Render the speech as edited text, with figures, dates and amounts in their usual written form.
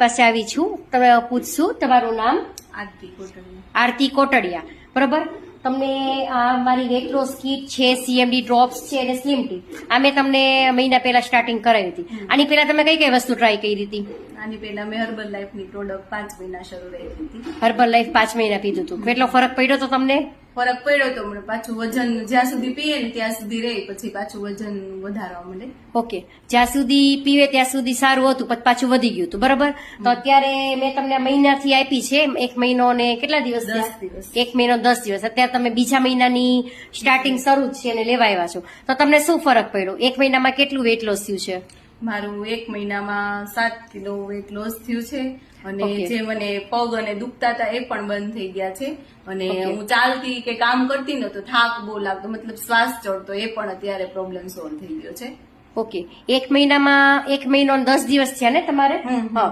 પાસે આવી છું. તમે પૂછશું તમારું નામ? આરતી કોટડિયા. બરોબર. તમને આ મારી વેટ લોસ કીટ છે, CMD ડ્રોપ્સ છે અને સ્લિમ ટી, આ મેં તમને મહિના પહેલા સ્ટાર્ટિંગ કરાવી હતી. આની પહેલા તમે કઈ કઈ વસ્તુ ટ્રાય કરી હતી? આની પહેલા મેં હર્બલ લાઈફ ની પ્રોડક્ટ 5 મહિના શરૂ રહી હતી. હર્બલ લાઈફ 5 મહિના પીધું હતું. કેટલો ફરક પડ્યો તો તમને? ફરક પડ્યો તો મને પાછું વજન જ્યાં સુધી પીએ ને ત્યાં સુધી રહે, પછી પાછું વજન વધારવા માંડે. ઓકે, જ્યાં સુધી પીવે ત્યાં સુધી સારું હતું, પછી પાછું વધી ગયું હતું. બરાબર. તો અત્યારે મેં તમને મહિનાથી આપી છે, 1 મહિનો ને કેટલા દિવસ? 10 દિવસ. 1 મહિનો 10 દિવસ. અત્યારે તમે બીજા મહિનાની સ્ટાર્ટિંગ શરૂ જ છે અને લેવા આવ્યા છો, તો તમને શું ફરક પડ્યો? 1 મહિનામાં કેટલું વેટ લોસ થયું છે? મારું 1 મહિનામાં 7 કિલો વેટ લોસ થયું છે. અને Okay. જે મને પગ અને દુખતા હતા એ પણ બંધ થઈ ગયા છે. અને Okay. હું ચાલતી કે કામ કરતી ને તો થાક બહુ લાગતો, મતલબ શ્વાસ ચડતો, એ પણ અત્યારે પ્રોબ્લેમ સોલ્વ થઈ ગયો છે. ઓકે, 1 મહિનામાં 1 મહિનો ને 10 દિવસ થયા ને તમારે? હમ. હા.